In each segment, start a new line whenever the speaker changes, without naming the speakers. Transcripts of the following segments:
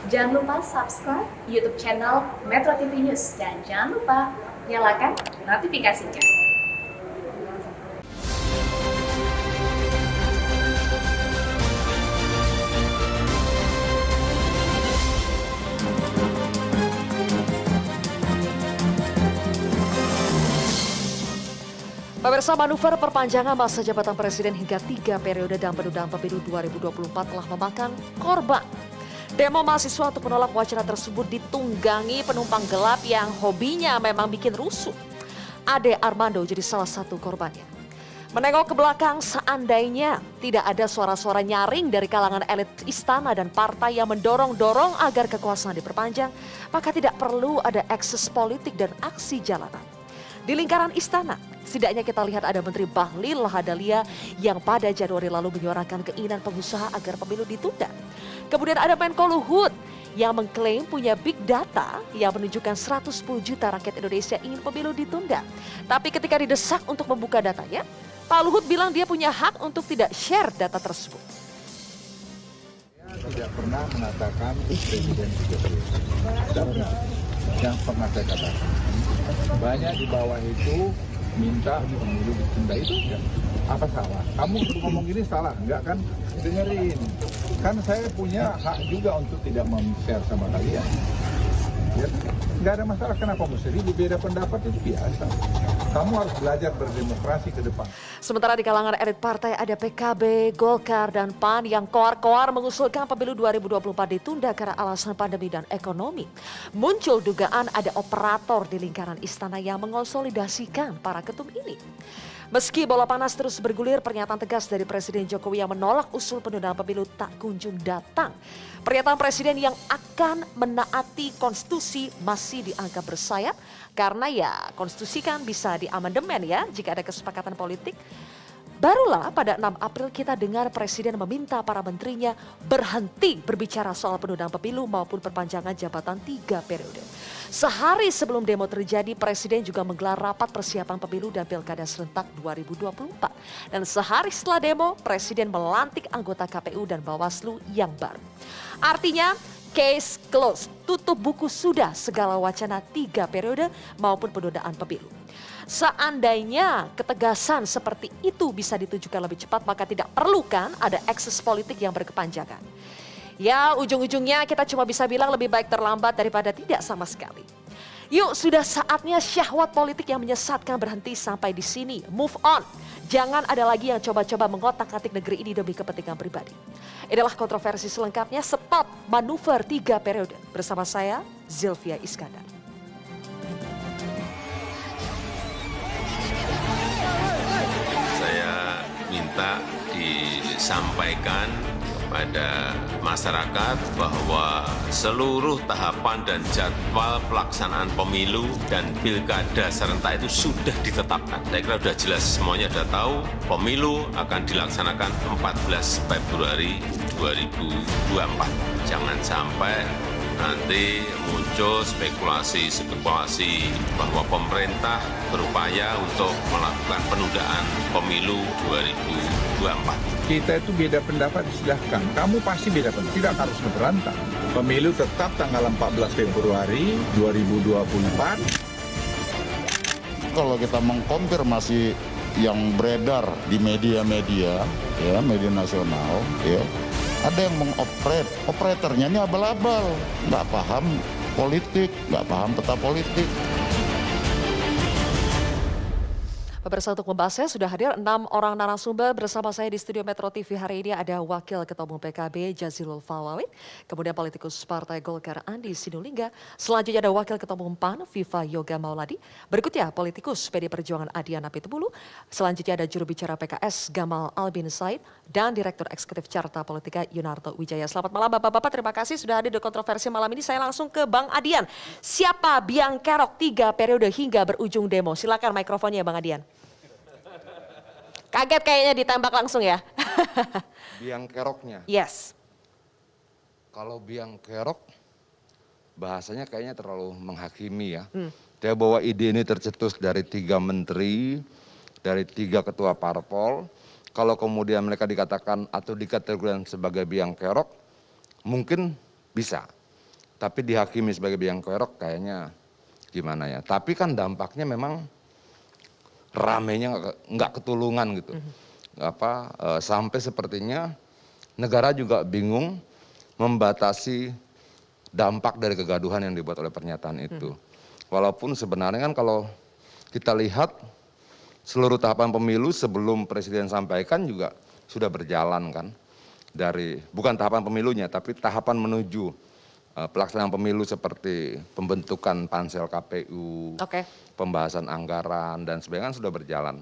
Jangan lupa subscribe YouTube channel Metro TV News dan jangan lupa nyalakan notifikasinya.
Pemirsa, manuver perpanjangan masa jabatan Presiden hingga 3 periode dan penundaan pemilu 2024 telah memakan korban. Demo mahasiswa untuk menolak wacana tersebut ditunggangi penumpang gelap yang hobinya memang bikin rusuh. Ade Armando jadi salah satu korbannya. Menengok ke belakang, seandainya tidak ada suara-suara nyaring dari kalangan elit istana dan partai yang mendorong-dorong agar kekuasaan diperpanjang, maka tidak perlu ada ekses politik dan aksi jalanan. Di lingkaran istana, setidaknya kita lihat ada Menteri Bahlil Lahadalia yang pada Januari lalu menyuarakan keinginan pengusaha agar pemilu ditunda. Kemudian ada Menko Luhut yang mengklaim punya big data yang menunjukkan 110 juta rakyat Indonesia ingin pemilu ditunda. Tapi ketika didesak untuk membuka datanya, Pak Luhut bilang dia punya hak untuk tidak share data tersebut.
Saya tidak pernah mengatakan Presiden Jokowi. Tidak pernah. Yang pernah saya katakan. Banyak di bawah itu minta pemilu ditunda, itu enggak. Apa salah? Kamu ngomong gini salah, enggak kan? Dengerin. Kan saya punya hak juga untuk tidak men-share sama kalian. Ya, enggak ada masalah. Kenapa mesti ribut? Beda pendapat itu biasa. Kamu harus belajar berdemokrasi ke depan.
Sementara di kalangan elit partai ada PKB, Golkar, dan PAN yang koar-koar mengusulkan pemilu 2024 ditunda karena alasan pandemi dan ekonomi. Muncul dugaan ada operator di lingkaran istana yang mengonsolidasikan para ketum ini. Meski bola panas terus bergulir, pernyataan tegas dari Presiden Jokowi yang menolak usul penundaan pemilu tak kunjung datang. Pernyataan Presiden yang akan menaati konstitusi masih dianggap bersayap karena ya konstitusi kan bisa diamandemen ya jika ada kesepakatan politik. Barulah pada 6 April kita dengar Presiden meminta para menterinya berhenti berbicara soal penundaan pemilu maupun perpanjangan jabatan 3 periode. Sehari sebelum demo terjadi, Presiden juga menggelar rapat persiapan pemilu dan pilkada serentak 2024. Dan sehari setelah demo, Presiden melantik anggota KPU dan Bawaslu yang baru. Artinya, case closed, tutup buku sudah segala wacana 3 periode maupun penundaan pemilu. Seandainya ketegasan seperti itu bisa ditujukan lebih cepat, maka tidak perlu kan ada ekses politik yang berkepanjangan. Ya, ujung-ujungnya kita cuma bisa bilang lebih baik terlambat daripada tidak sama sekali. Yuk, sudah saatnya syahwat politik yang menyesatkan berhenti sampai di sini. Move on. Jangan ada lagi yang coba-coba mengotak-atik negeri ini demi kepentingan pribadi. Inilah kontroversi selengkapnya. Stop manuver 3 periode. Bersama saya, Zilvia Iskandar.
Saya minta disampaikan kepada masyarakat bahwa seluruh tahapan dan jadwal pelaksanaan pemilu dan pilkada serentak itu sudah ditetapkan. Saya kira sudah jelas, semuanya sudah tahu pemilu akan dilaksanakan 14 Februari 2024. Jangan sampai nanti muncul spekulasi bahwa pemerintah berupaya untuk melakukan penundaan pemilu 2024.
Kita itu beda pendapat, silahkan. Kamu pasti beda pendapat, tidak harus berantak. Pemilu tetap tanggal 14 Februari 2024.
Kalau kita mengkonfirmasi yang beredar di media-media, ya media nasional, ya ada yang operatornya ini abal-abal, nggak paham politik, nggak paham peta politik.
Pemirsa, untuk membahasnya sudah hadir 6 orang narasumber bersama saya di studio Metro TV hari ini. Ada Wakil Ketua Umum PKB Jazilul Fawait, kemudian politikus Partai Golkar Andi Sinulinga, selanjutnya ada Wakil Ketua Umum PAN Viva Yoga Mauladi, berikutnya politikus PD Perjuangan Adiana Pitupulu, selanjutnya ada juru bicara PKS Gamal Albin Said, dan Direktur Eksekutif Carta Politika Yunarto Wijaya. Selamat malam Bapak-Bapak, terima kasih sudah hadir di kontroversi malam ini. Saya langsung ke Bang Adian. Siapa biang kerok 3 periode hingga berujung demo? Silakan mikrofonnya Bang Adian. Kaget kayaknya ditembak langsung ya.
Biang keroknya.
Yes.
Kalau biang kerok, bahasanya kayaknya terlalu menghakimi ya. Dia bahwa ide ini tercetus dari 3 menteri, dari 3 ketua parpol. Kalau kemudian mereka dikatakan atau dikategorikan sebagai biang kerok, mungkin bisa. Tapi dihakimi sebagai biang kerok kayaknya gimana ya. Tapi kan dampaknya memang ramenya nggak ketulungan gitu. Sampai sepertinya negara juga bingung membatasi dampak dari kegaduhan yang dibuat oleh pernyataan itu. Walaupun sebenarnya kan kalau kita lihat seluruh tahapan pemilu sebelum Presiden sampaikan juga sudah berjalan kan. Bukan tahapan pemilunya, tapi tahapan menuju pelaksanaan pemilu seperti pembentukan pansel KPU, pembahasan anggaran dan sebagainya kan sudah berjalan.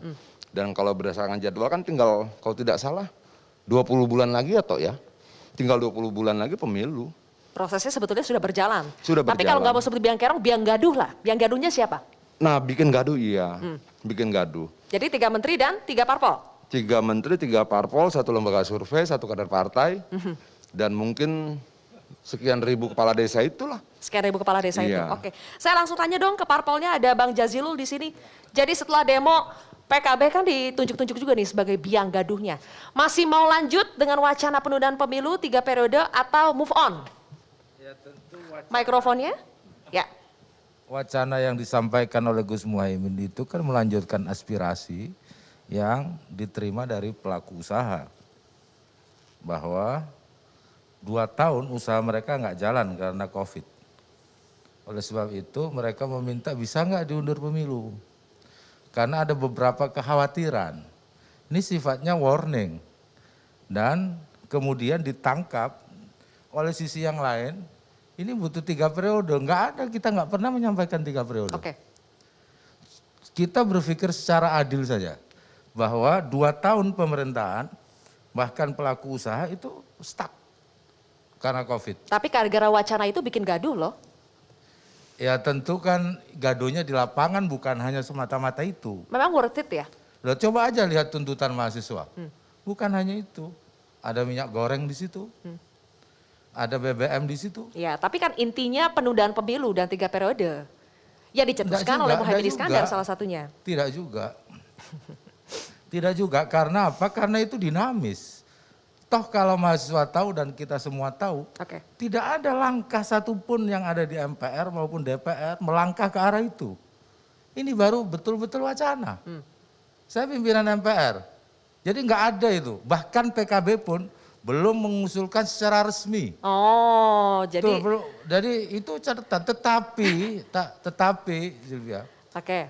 Dan kalau berdasarkan jadwal kan tinggal kalau tidak salah 20 bulan lagi tinggal 20 bulan lagi pemilu.
Prosesnya sebetulnya sudah berjalan.
Sudah berjalan.
Tapi kalau nggak mau seperti biang kerok, biang gaduh lah. Biang gaduhnya siapa?
Nah, bikin gaduh iya, bikin gaduh.
Jadi 3 menteri dan 3 parpol?
3 menteri, 3 parpol, 1 lembaga survei, 1 kader partai, dan mungkin sekian ribu kepala desa itulah.
Sekian ribu kepala desa itu.
Iya.
Oke. Saya langsung tanya dong ke parpolnya, ada Bang Jazilul di sini. Jadi setelah demo, PKB kan ditunjuk-tunjuk juga nih sebagai biang gaduhnya. Masih mau lanjut dengan wacana penundaan pemilu 3 periode atau move on?
Ya, tentu
Mikrofonnya? Ya.
wacana yang disampaikan oleh Gus Muhaimin itu kan melanjutkan aspirasi yang diterima dari pelaku usaha. Bahwa 2 tahun usaha mereka nggak jalan karena COVID. Oleh sebab itu mereka meminta bisa nggak diundur pemilu. Karena ada beberapa kekhawatiran. Ini sifatnya warning. Dan kemudian ditangkap oleh sisi yang lain, ini butuh 3 periode. Kita nggak pernah menyampaikan 3 periode.
Oke.
Kita berpikir secara adil saja. Bahwa 2 tahun pemerintahan, bahkan pelaku usaha itu stuck karena COVID.
Tapi gara-gara wacana itu bikin gaduh loh.
Ya tentu kan gaduhnya di lapangan bukan hanya semata-mata itu.
Memang worth it ya?
Loh, coba aja lihat tuntutan mahasiswa. Bukan hanya itu. Ada minyak goreng di situ. Ada BBM di situ.
Ya, tapi kan intinya penundaan pemilu dan 3 periode. Ya dicetuskan
Enggak
oleh
juga,
Muhaimin
enggak
Iskandar
juga.
salah satunya.
Tidak juga. Tidak juga, karena apa? Karena itu dinamis. Toh kalau mahasiswa tahu dan kita semua tahu,
Oke.
tidak ada langkah satupun yang ada di MPR maupun DPR melangkah ke arah itu. Ini baru betul-betul wacana. Saya pimpinan MPR, jadi nggak ada itu. Bahkan PKB pun belum mengusulkan secara resmi.
Oh, jadi
Jadi itu catatan. Tetapi, Sylvia,
oke.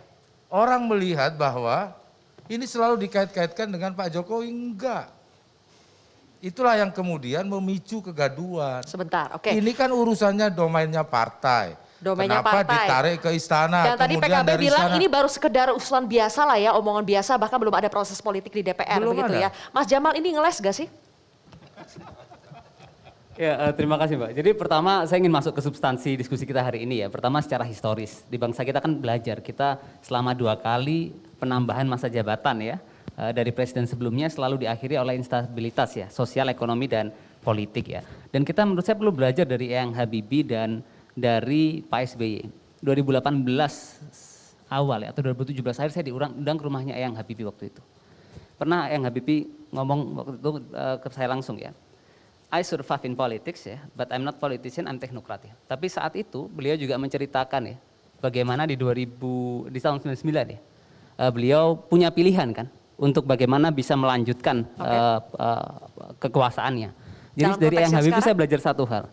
orang melihat bahwa ini selalu dikait-kaitkan dengan Pak Jokowi, enggak. Itulah yang kemudian memicu kegaduhan.
Sebentar, oke.
Ini kan urusannya domainnya partai.
Domainnya
Kenapa
partai.
ditarik ke istana?
Dan tadi
kemudian
PKB
dari
bilang
istana,
ini baru sekedar usulan biasa lah ya, omongan biasa, bahkan belum ada proses politik di DPR
Belum
begitu
ada.
ya. Mas Jamal ini ngeles gak sih?
Ya, terima kasih Mbak. Jadi pertama saya ingin masuk ke substansi diskusi kita hari ini ya. Pertama secara historis, di bangsa kita kan belajar, kita selama 2 kali penambahan masa jabatan ya. Dari presiden sebelumnya selalu diakhiri oleh instabilitas ya, sosial, ekonomi, dan politik ya. Dan kita menurut saya perlu belajar dari Eyang Habibie dan dari Pak SBY. 2018 awal ya, atau 2017 akhir saya diundang ke rumahnya Eyang Habibie waktu itu. Pernah Eyang Habibie ngomong waktu itu ke saya langsung ya, I survive in politics ya, but I'm not politician, I'm technocrat ya. Tapi saat itu beliau juga menceritakan ya, bagaimana di tahun 99 ya, beliau punya pilihan kan, untuk bagaimana bisa melanjutkan kekuasaannya. Jadi
Dalam
dari
konteks
Eyang
yang
Habibie
sekarang?
saya belajar satu hal,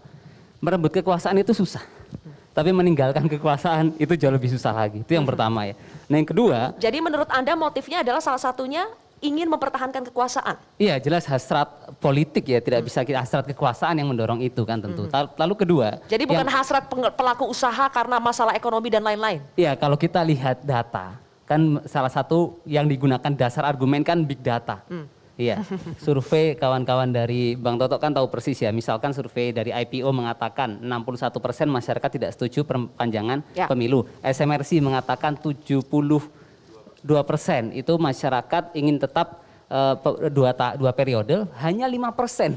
merebut kekuasaan itu susah. Tapi meninggalkan kekuasaan itu jauh lebih susah lagi, itu yang pertama ya. Nah yang kedua,
Jadi menurut Anda motifnya adalah salah satunya ingin mempertahankan kekuasaan?
iya jelas hasrat politik ya, tidak bisa hasrat kekuasaan yang mendorong itu kan tentu. Lalu kedua,
Jadi bukan hasrat pelaku usaha karena masalah ekonomi dan lain-lain?
iya kalau kita lihat data, kan salah satu yang digunakan dasar argumen kan big data. Iya, survei kawan-kawan dari Bang Toto kan tahu persis ya, misalkan survei dari IPO mengatakan 61% masyarakat tidak setuju perpanjangan
Ya.
pemilu. SMRC mengatakan 72% itu masyarakat ingin tetap 2 periode, hanya 5%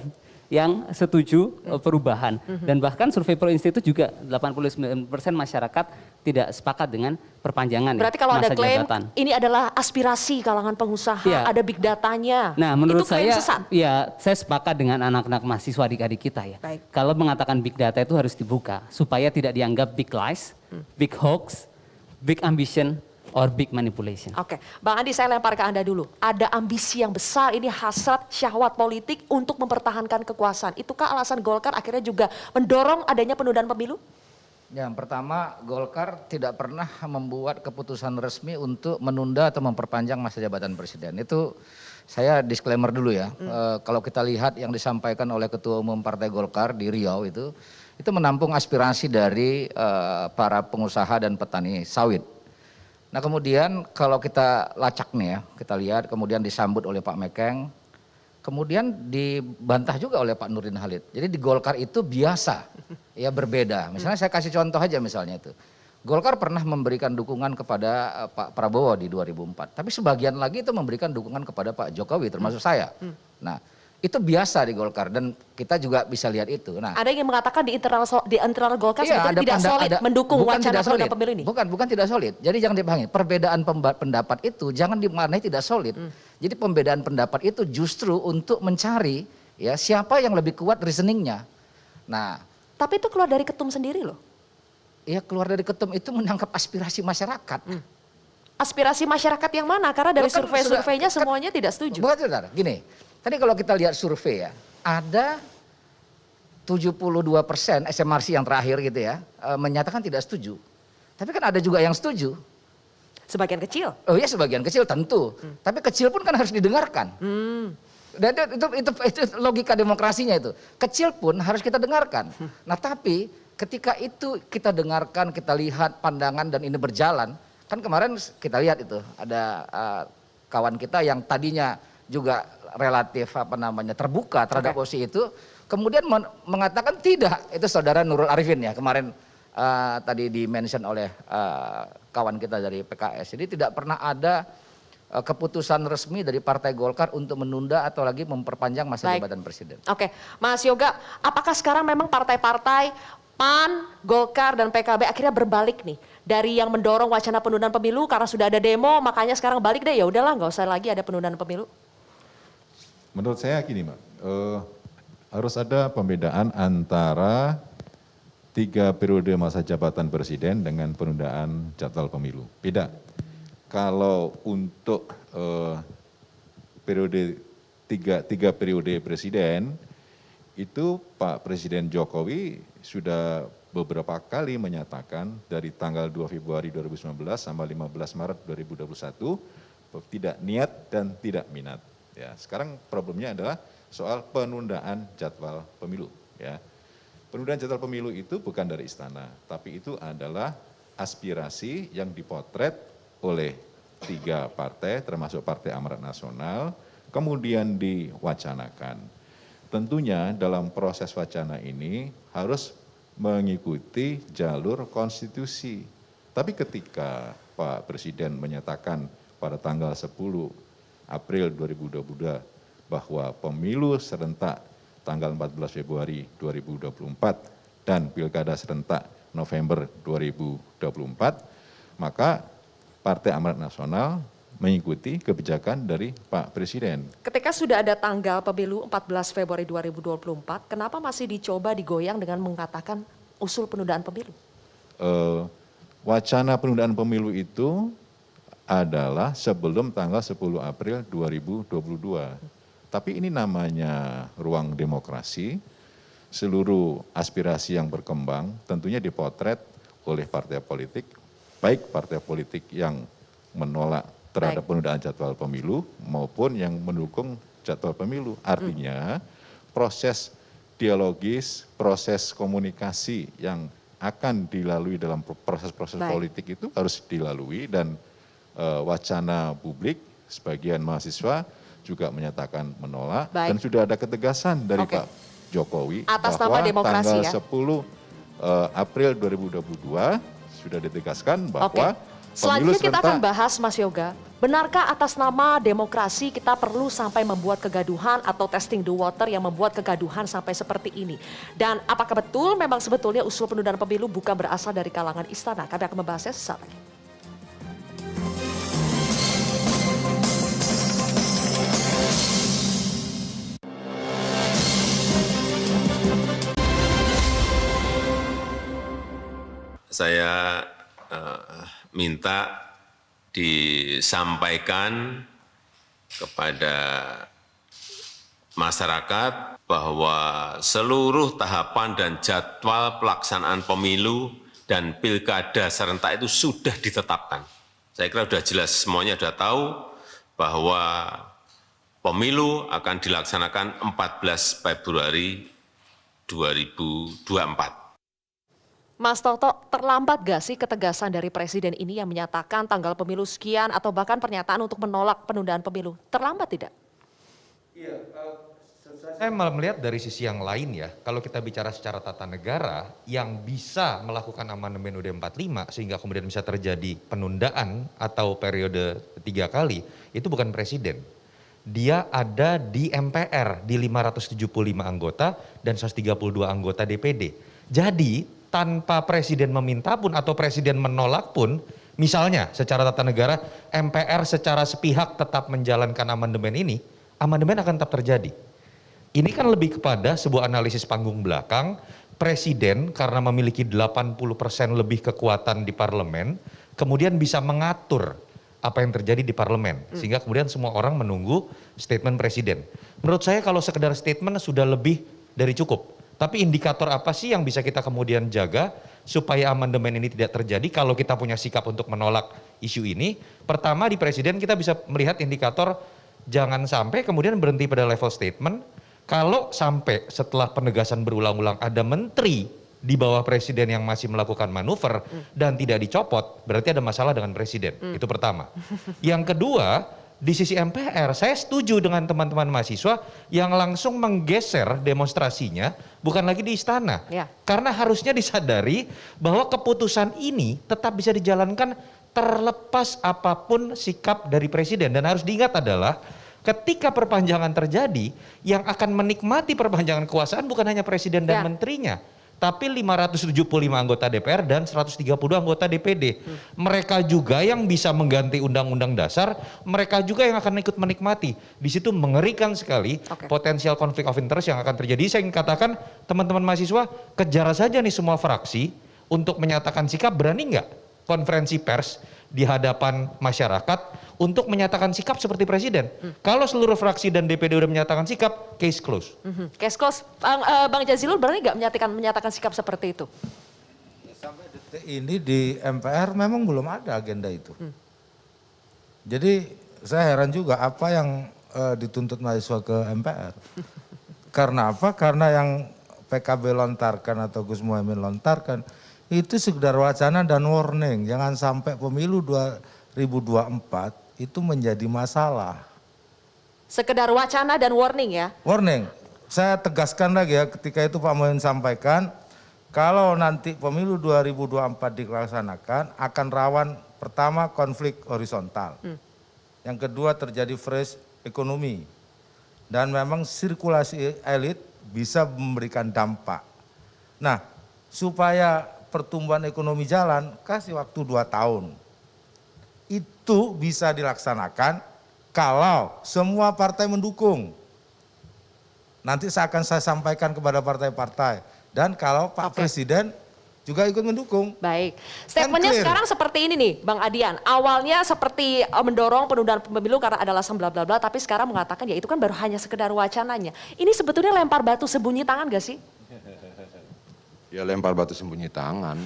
yang setuju perubahan. Dan bahkan survei Pro Institute juga 89% masyarakat tidak sepakat dengan perpanjangan
Berarti kalau ada
masa
klaim
jabatan.
ini adalah aspirasi kalangan pengusaha,
Iya.
ada big datanya.
Nah, menurut
itu klaim
saya,
sesat.
ya saya sepakat dengan anak-anak mahasiswa adik-adik kita ya.
Baik.
Kalau mengatakan big data itu harus dibuka supaya tidak dianggap big lies, big hoax, big ambition, or big manipulation.
Oke, Bang Andi saya lempar ke Anda dulu. Ada ambisi yang besar, ini hasrat syahwat politik untuk mempertahankan kekuasaan. Itukah alasan Golkar akhirnya juga mendorong adanya penundaan pemilu?
Yang pertama, Golkar tidak pernah membuat keputusan resmi untuk menunda atau memperpanjang masa jabatan presiden. Itu saya disclaimer dulu ya. Kalau kita lihat yang disampaikan oleh Ketua Umum Partai Golkar di Riau itu menampung aspirasi dari para pengusaha dan petani sawit. Nah kemudian kalau kita lacak nih ya, kita lihat kemudian disambut oleh Pak Mekeng, kemudian dibantah juga oleh Pak Nurdin Halid. Jadi di Golkar itu biasa, ya berbeda. Misalnya saya kasih contoh aja misalnya itu. Golkar pernah memberikan dukungan kepada Pak Prabowo di 2004. Tapi sebagian lagi itu memberikan dukungan kepada Pak Jokowi termasuk saya. Nah itu biasa di Golkar dan kita juga bisa lihat itu. Nah,
Ada yang mengatakan di internal Golkar
iya,
sebetulnya tidak solid mendukung
bukan
wacana
tidak solid.
penundaan pemilu ini.
Bukan tidak solid. Jadi jangan dipahami, perbedaan pendapat itu jangan dimaknai tidak solid. Jadi pembedaan pendapat itu justru untuk mencari ya siapa yang lebih kuat reasoningnya. Nah,
Tapi itu keluar dari ketum sendiri loh.
ya keluar dari ketum itu menangkap aspirasi masyarakat.
Aspirasi masyarakat yang mana? Karena dari
Loh, kan
survei-surveinya
sudah-
semuanya tidak setuju.
Bukan saudara, gini. Tadi kalau kita lihat survei ya, ada 72% SMRC yang terakhir gitu ya, menyatakan tidak setuju. Tapi kan ada juga yang setuju.
Sebagian kecil.
Oh iya sebagian kecil tentu. Tapi kecil pun kan harus didengarkan. Dan itu logika demokrasinya itu. Kecil pun harus kita dengarkan. Nah tapi ketika itu kita dengarkan, kita lihat pandangan dan ini berjalan. Kan kemarin kita lihat itu ada kawan kita yang tadinya juga relatif terbuka terhadap posisi itu. Kemudian mengatakan tidak. Itu saudara Nurul Arifin ya kemarin tadi di-mention oleh kawan kita dari PKS. Jadi tidak pernah ada keputusan resmi dari Partai Golkar untuk menunda atau lagi memperpanjang masa jabatan presiden.
Oke, Mas Yoga, apakah sekarang memang partai-partai PAN, Golkar, dan PKB akhirnya berbalik nih dari yang mendorong wacana penundaan pemilu karena sudah ada demo, makanya sekarang balik deh ya udahlah nggak usah lagi ada penundaan pemilu?
Menurut saya gini, Mbak, harus ada pembedaan antara 3 periode masa jabatan presiden dengan penundaan jadwal pemilu. Beda. Kalau untuk periode tiga periode presiden, itu Pak Presiden Jokowi sudah beberapa kali menyatakan dari tanggal 2 Februari 2019 sampai 15 Maret 2021 tidak niat dan tidak minat. Ya, sekarang problemnya adalah soal penundaan jadwal pemilu. Ya. Penundaan jadwal pemilu itu bukan dari istana, tapi itu adalah aspirasi yang dipotret oleh 3 partai, termasuk Partai Amanat Nasional, kemudian diwacanakan. Tentunya dalam proses wacana ini harus mengikuti jalur konstitusi. Tapi ketika Pak Presiden menyatakan pada tanggal 10 April 2022 bahwa pemilu serentak tanggal 14 Februari 2024 dan pilkada serentak November 2024, maka Partai Amanat Nasional mengikuti kebijakan dari Pak Presiden.
Ketika sudah ada tanggal pemilu 14 Februari 2024, kenapa masih dicoba digoyang dengan mengatakan usul penundaan pemilu?
Wacana penundaan pemilu itu adalah sebelum tanggal 10 April 2022. Tapi ini namanya ruang demokrasi, seluruh aspirasi yang berkembang tentunya dipotret oleh partai politik, baik partai politik yang menolak terhadap penundaan jadwal pemilu maupun yang mendukung jadwal pemilu. Artinya proses dialogis, proses komunikasi yang akan dilalui dalam proses-proses politik itu harus dilalui dan wacana publik sebagian mahasiswa juga menyatakan menolak dan sudah ada ketegasan dari Pak Jokowi
atas
bahwa
nama demokrasi
tanggal 10 April 2022 sudah ditegaskan bahwa
Selanjutnya kita akan bahas, Mas Yoga, benarkah atas nama demokrasi kita perlu sampai membuat kegaduhan atau testing the water yang membuat kegaduhan sampai seperti ini? Dan apakah betul memang sebetulnya usul penundaan pemilu bukan berasal dari kalangan istana? Kami akan membahasnya sesaat lagi.
Saya minta disampaikan kepada masyarakat bahwa seluruh tahapan dan jadwal pelaksanaan pemilu dan pilkada serentak itu sudah ditetapkan. Saya kira sudah jelas, semuanya sudah tahu bahwa pemilu akan dilaksanakan 14 Februari 2024.
Mas Toto, terlambat gak sih ketegasan dari Presiden ini yang menyatakan tanggal pemilu sekian atau bahkan pernyataan untuk menolak penundaan pemilu? Terlambat tidak?
Iya, saya malah melihat dari sisi yang lain ya. Kalau kita bicara secara tata negara, yang bisa melakukan amandemen UUD 45 sehingga kemudian bisa terjadi penundaan atau periode 3 kali, itu bukan Presiden. Dia ada di MPR, di 575 anggota dan 132 anggota DPD. Jadi, tanpa Presiden meminta pun atau Presiden menolak pun, misalnya secara tata negara MPR secara sepihak tetap menjalankan amandemen ini, amandemen akan tetap terjadi. Ini kan lebih kepada sebuah analisis panggung belakang, Presiden karena memiliki 80% lebih kekuatan di parlemen, kemudian bisa mengatur apa yang terjadi di parlemen, sehingga kemudian semua orang menunggu statement Presiden. Menurut saya kalau sekedar statement sudah lebih dari cukup. Tapi indikator apa sih yang bisa kita kemudian jaga supaya amandemen ini tidak terjadi kalau kita punya sikap untuk menolak isu ini? Pertama di Presiden kita bisa melihat indikator jangan sampai kemudian berhenti pada level statement. Kalau sampai setelah penegasan berulang-ulang ada menteri di bawah Presiden yang masih melakukan manuver dan tidak dicopot, berarti ada masalah dengan Presiden. Itu pertama. Yang kedua, di sisi MPR, saya setuju dengan teman-teman mahasiswa yang langsung menggeser demonstrasinya bukan lagi di istana.
Ya.
Karena harusnya disadari bahwa keputusan ini tetap bisa dijalankan terlepas apapun sikap dari Presiden. Dan harus diingat adalah ketika perpanjangan terjadi, yang akan menikmati perpanjangan kekuasaan bukan hanya Presiden dan menterinya, tapi 575 anggota DPR dan 132 anggota DPD. Mereka juga yang bisa mengganti undang-undang dasar, mereka juga yang akan ikut menikmati. Di situ mengerikan sekali potensial konflik of interest yang akan terjadi. Saya ingin katakan teman-teman mahasiswa, kejar saja nih semua fraksi untuk menyatakan sikap. Berani nggak konferensi pers di hadapan masyarakat untuk menyatakan sikap seperti Presiden? Kalau seluruh fraksi dan DPD udah menyatakan sikap, case close.
Case close. Bang Jazilul berani nggak menyatakan sikap seperti itu?
Sampai detik ini di MPR memang belum ada agenda itu. Jadi saya heran juga apa yang dituntut mahasiswa ke MPR. Karena apa? Karena yang PKB lontarkan atau Gus Muhaimin lontarkan itu sekedar wacana dan warning. Jangan sampai pemilu 2024 itu menjadi masalah.
Sekedar wacana dan warning ya?
Warning. Saya tegaskan lagi ya, ketika itu Pak Muhaimin sampaikan, kalau nanti pemilu 2024 dilaksanakan akan rawan pertama konflik horizontal. Yang kedua terjadi freeze ekonomi. Dan memang sirkulasi elit bisa memberikan dampak. Nah, supaya pertumbuhan ekonomi jalan, kasih waktu 2 tahun. Itu bisa dilaksanakan kalau semua partai mendukung. Nanti akan saya sampaikan kepada partai-partai. Dan kalau Pak Presiden juga ikut mendukung.
Baik, statementnya sekarang seperti ini nih Bang Adian. Awalnya seperti mendorong penundaan pemilu karena ada alasan bla bla bla, tapi sekarang mengatakan ya itu kan baru hanya sekedar wacananya. Ini sebetulnya lempar batu sembunyi tangan gak sih?
Ya lempar batu sembunyi tangan.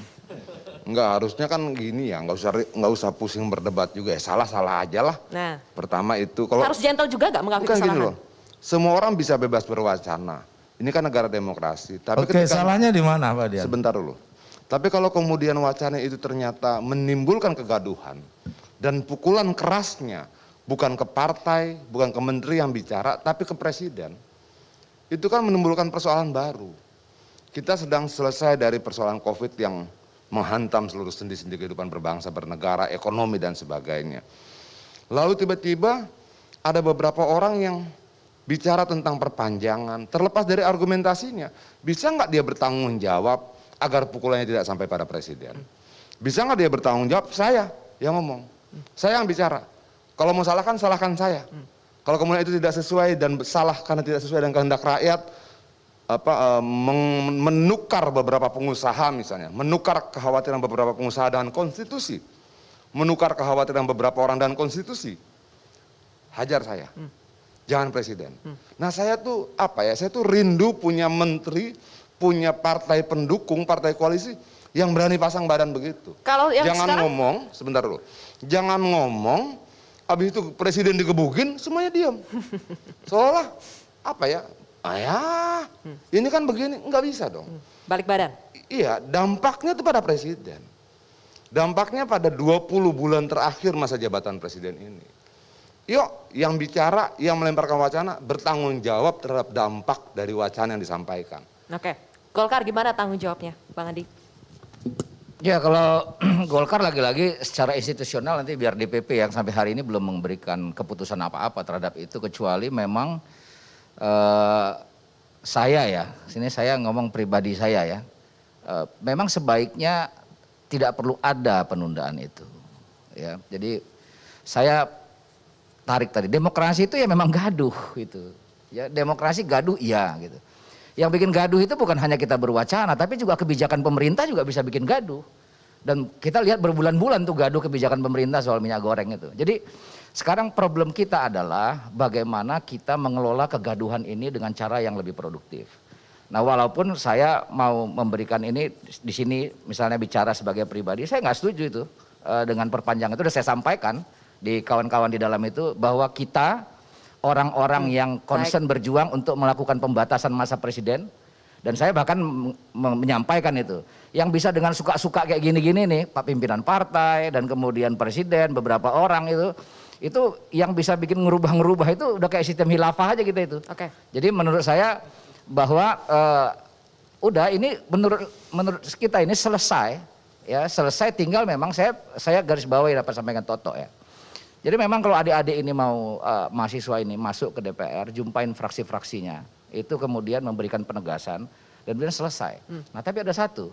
Enggak, harusnya kan gini ya, nggak usah pusing berdebat juga ya, salah aja lah.
Nah,
pertama itu kalau
harus gentle juga nggak mengakui
bukan
kesalahan?
gini loh, semua orang bisa bebas berwacana. Ini kan negara demokrasi. Tapi
Oke, salahnya di mana Pak Dian?
Sebentar dulu. Tapi kalau kemudian wacana itu ternyata menimbulkan kegaduhan dan pukulan kerasnya bukan ke partai, bukan ke menteri yang bicara, tapi ke Presiden, itu kan menimbulkan persoalan baru. Kita sedang selesai dari persoalan COVID yang menghantam seluruh sendi-sendi kehidupan berbangsa, bernegara, ekonomi dan sebagainya. Lalu tiba-tiba ada beberapa orang yang bicara tentang perpanjangan, terlepas dari argumentasinya, bisa nggak dia bertanggung jawab agar pukulannya tidak sampai pada presiden? Bisa nggak dia bertanggung jawab? Saya yang ngomong, saya yang bicara. Kalau mau salahkan, salahkan saya. Kalau kemudian itu tidak sesuai dan salah karena tidak sesuai dengan kehendak rakyat, menukar beberapa pengusaha misalnya, menukar kekhawatiran beberapa pengusaha dan konstitusi, menukar kekhawatiran beberapa orang dan konstitusi, hajar saya, jangan presiden. Nah saya tuh saya tuh rindu punya menteri, punya partai pendukung, partai koalisi yang berani pasang badan begitu.
Kalau yang
jangan
sekarang...
ngomong, sebentar dulu, jangan ngomong, habis itu presiden digebukin, semuanya diam. Seolah ini kan begini, nggak bisa dong.
Balik badan?
Iya, dampaknya itu pada presiden. Dampaknya pada 20 bulan terakhir masa jabatan presiden ini. Yuk, yang bicara, yang melemparkan wacana, bertanggung jawab terhadap dampak dari wacana yang disampaikan.
Oke, Golkar gimana tanggung jawabnya, Bang Andi?
Ya kalau Golkar lagi-lagi secara institusional nanti biar DPP yang sampai hari ini belum memberikan keputusan apa-apa terhadap itu, kecuali memang saya ngomong pribadi saya ya, memang sebaiknya tidak perlu ada penundaan itu. Ya, jadi saya tarik tadi, demokrasi itu ya memang gaduh gitu. Ya, demokrasi gaduh iya gitu. Yang bikin gaduh itu bukan hanya kita berwacana, tapi juga kebijakan pemerintah juga bisa bikin gaduh. Dan kita lihat berbulan-bulan tuh gaduh kebijakan pemerintah soal minyak goreng itu. Jadi sekarang problem kita adalah bagaimana kita mengelola kegaduhan ini dengan cara yang lebih produktif. Nah walaupun saya mau memberikan ini di sini misalnya bicara sebagai pribadi, saya nggak setuju itu dengan perpanjangan itu. Sudah saya sampaikan di kawan-kawan di dalam itu bahwa kita orang-orang yang concern berjuang untuk melakukan pembatasan masa presiden. Dan saya bahkan menyampaikan itu. Yang bisa dengan suka-suka kayak gini-gini nih, Pak pimpinan partai dan kemudian presiden, beberapa orang itu yang bisa bikin ngerubah-ngerubah itu udah kayak sistem khilafah aja kita itu.
Oke.
Jadi menurut saya bahwa udah ini menurut kita ini selesai ya, selesai, tinggal memang saya garis bawahi dapat sampaikan Toto ya. Jadi memang kalau adik-adik ini mau mahasiswa ini masuk ke DPR, jumpain fraksi-fraksinya, itu kemudian memberikan penegasan dan kemudian selesai. Nah tapi ada satu,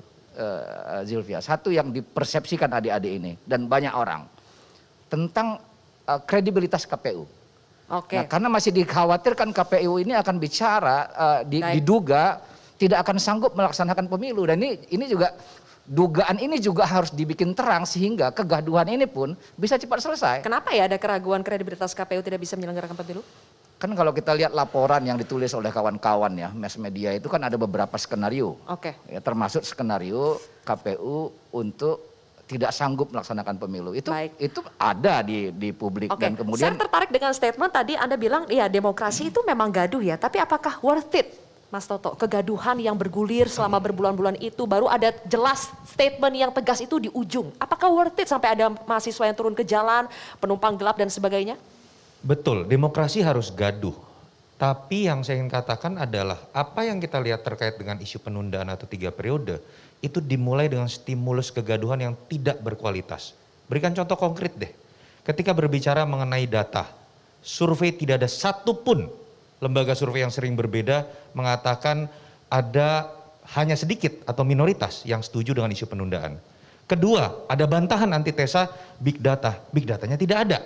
Zilvia, satu yang dipersepsikan adik-adik ini dan banyak orang tentang kredibilitas KPU.
Oke.
Nah, karena masih dikhawatirkan KPU ini akan bicara, diduga tidak akan sanggup melaksanakan pemilu, dan ini juga dugaan ini juga harus dibikin terang sehingga kegaduhan ini pun bisa cepat selesai.
Kenapa ya ada keraguan kredibilitas KPU tidak bisa menyelenggarakan pemilu?
Kan kalau kita lihat laporan yang ditulis oleh kawan-kawan ya, mass media itu kan ada beberapa skenario.
Oke.
Ya, termasuk skenario KPU untuk tidak sanggup melaksanakan pemilu. Itu ada di publik.
Oke.
Dan kemudian
Saya tertarik dengan statement tadi Anda bilang ya demokrasi itu memang gaduh ya, tapi apakah worth it, Mas Toto? Kegaduhan yang bergulir selama berbulan-bulan itu baru ada jelas statement yang tegas itu di ujung. Apakah worth it sampai ada mahasiswa yang turun ke jalan, penumpang gelap dan sebagainya?
Betul, demokrasi harus gaduh. Tapi yang saya ingin katakan adalah apa yang kita lihat terkait dengan isu penundaan atau 3 periode, itu dimulai dengan stimulus kegaduhan yang tidak berkualitas. Berikan contoh konkret deh. Ketika berbicara mengenai data, survei tidak ada satupun lembaga survei yang sering berbeda mengatakan ada hanya sedikit atau minoritas yang setuju dengan isu penundaan. Kedua, ada bantahan antitesa big data. Big datanya tidak ada.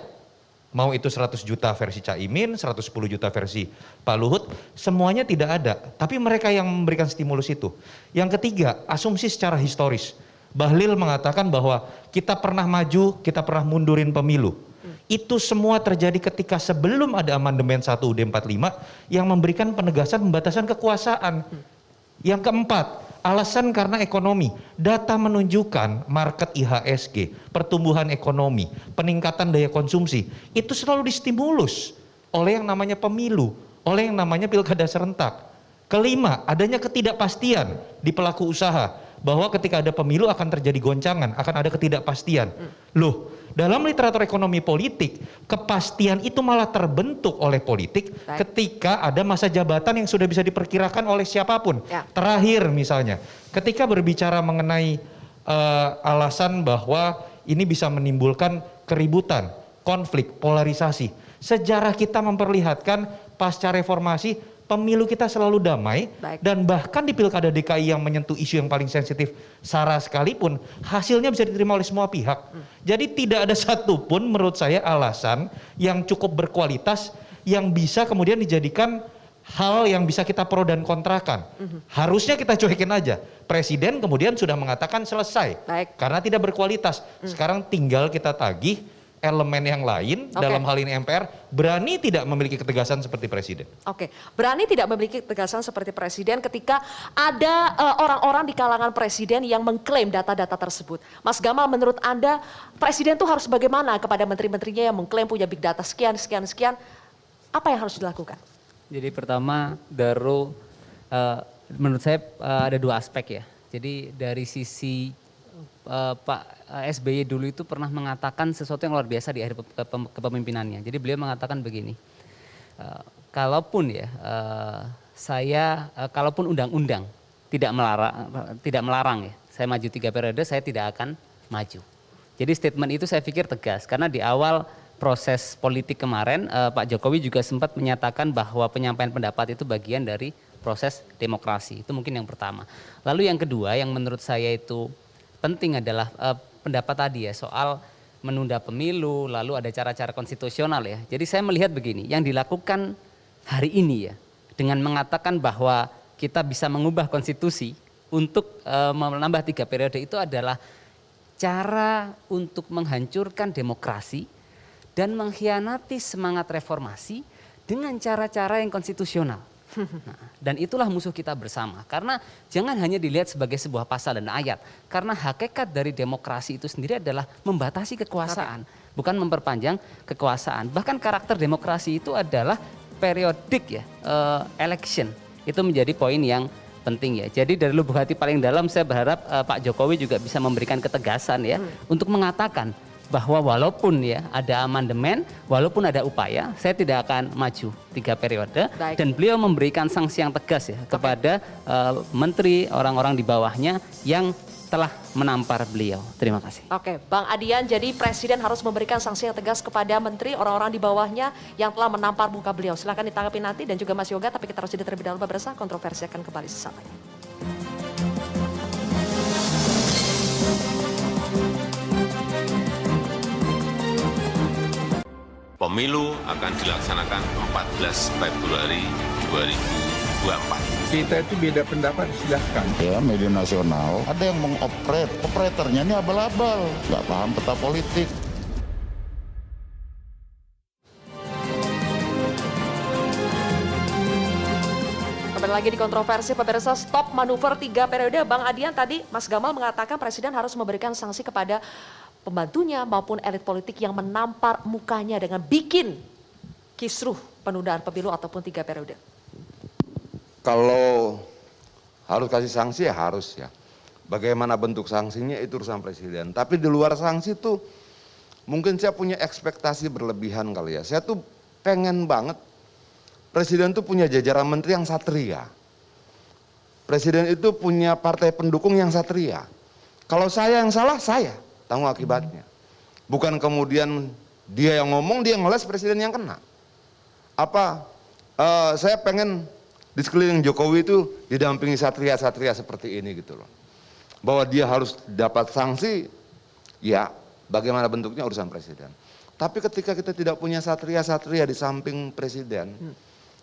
Mau itu 100 juta versi Caimin, 110 juta versi Pak Luhut, semuanya tidak ada. Tapi mereka yang memberikan stimulus itu. Yang ketiga, asumsi secara historis. Bahlil mengatakan bahwa kita pernah maju, kita pernah mundurin pemilu. Itu semua terjadi ketika sebelum ada amandemen 1 UUD 45 yang memberikan penegasan pembatasan kekuasaan. Yang keempat, alasan karena ekonomi. Data menunjukkan market IHSG, pertumbuhan ekonomi, peningkatan daya konsumsi, itu selalu distimulus oleh yang namanya pemilu, oleh yang namanya pilkada serentak. Kelima, adanya ketidakpastian di pelaku usaha, bahwa ketika ada pemilu akan terjadi goncangan, akan ada ketidakpastian. Loh, dalam literatur ekonomi politik, kepastian itu malah terbentuk oleh politik ketika ada masa jabatan yang sudah bisa diperkirakan oleh siapapun. Terakhir misalnya, ketika berbicara mengenai alasan bahwa ini bisa menimbulkan keributan, konflik, polarisasi. Sejarah kita memperlihatkan pasca reformasi pemilu kita selalu damai.
Baik.
Dan bahkan di pilkada DKI yang menyentuh isu yang paling sensitif SARA sekalipun hasilnya bisa diterima oleh semua pihak. Jadi tidak ada satupun menurut saya alasan yang cukup berkualitas yang bisa kemudian dijadikan hal yang bisa kita pro dan kontrakan. Harusnya kita cuekin aja. Presiden kemudian sudah mengatakan selesai.
Baik.
Karena tidak berkualitas. Sekarang tinggal kita tagih elemen yang lain, dalam hal ini MPR, berani tidak memiliki ketegasan seperti Presiden.
Oke, berani tidak memiliki ketegasan seperti Presiden ketika ada orang-orang di kalangan Presiden yang mengklaim data-data tersebut. Mas Gamal, menurut Anda Presiden tuh harus bagaimana kepada menteri-menterinya yang mengklaim punya big data sekian, sekian, sekian? Apa yang harus dilakukan?
Jadi pertama, menurut saya ada dua aspek ya. Jadi dari sisi Pak SBY dulu itu pernah mengatakan sesuatu yang luar biasa di akhir kepemimpinannya. Jadi beliau mengatakan begini, kalaupun kalaupun undang-undang tidak melarang ya, saya maju 3 periode, saya tidak akan maju. Jadi statement itu saya pikir tegas karena di awal proses politik kemarin Pak Jokowi juga sempat menyatakan bahwa penyampaian pendapat itu bagian dari proses demokrasi. Itu mungkin yang pertama. Lalu yang kedua yang menurut saya itu penting adalah pendapat tadi ya soal menunda pemilu, lalu ada cara-cara konstitusional ya. Jadi saya melihat begini, yang dilakukan hari ini ya dengan mengatakan bahwa kita bisa mengubah konstitusi untuk menambah 3 periode itu adalah cara untuk menghancurkan demokrasi dan mengkhianati semangat reformasi dengan cara-cara yang konstitusional. Nah, dan itulah musuh kita bersama. Karena jangan hanya dilihat sebagai sebuah pasal dan ayat. Karena hakikat dari demokrasi itu sendiri adalah membatasi kekuasaan, bukan memperpanjang kekuasaan. Bahkan karakter demokrasi itu adalah periodik ya, election. Itu menjadi poin yang penting ya. Jadi dari lubuk hati paling dalam saya berharap Pak Jokowi juga bisa memberikan ketegasan ya untuk mengatakan bahwa walaupun ya ada amandemen, walaupun ada upaya, saya tidak akan maju 3 periode.
Baik.
Dan beliau memberikan sanksi yang tegas ya kepada menteri, orang-orang di bawahnya yang telah menampar beliau. Terima kasih.
Oke, Bang Adian, jadi Presiden harus memberikan sanksi yang tegas kepada menteri, orang-orang di bawahnya yang telah menampar muka beliau. Silahkan ditanggapi nanti dan juga Mas Yoga, tapi kita harus jeda terlebih dahulu pemirsa, kontroversi akan kembali sesaat lagi.
Pemilu akan dilaksanakan 14 Februari 2024.
Kita itu beda pendapat, silahkan.
Ya, media nasional ada yang operatornya ini abal-abal, nggak paham peta politik.
Kembali lagi di kontroversi pemirsa, stop manuver 3 periode. Bang Adian, tadi Mas Gamal mengatakan Presiden harus memberikan sanksi kepada pembantunya maupun elit politik yang menampar mukanya dengan bikin kisruh penundaan pemilu ataupun 3 periode.
Kalau harus kasih sanksi ya harus ya. Bagaimana bentuk sanksinya itu urusan Presiden. Tapi di luar sanksi tuh mungkin saya punya ekspektasi berlebihan kali ya. Saya tuh pengen banget Presiden tuh punya jajaran menteri yang satria. Presiden itu punya partai pendukung yang satria. Kalau saya yang salah, saya tanggung akibatnya. Bukan kemudian dia yang ngomong, dia ngeles, Presiden yang kena. Saya pengen di sekeliling Jokowi itu didampingi satria-satria seperti ini gitu loh. Bahwa dia harus dapat sanksi, ya bagaimana bentuknya urusan Presiden. Tapi ketika kita tidak punya satria-satria di samping Presiden,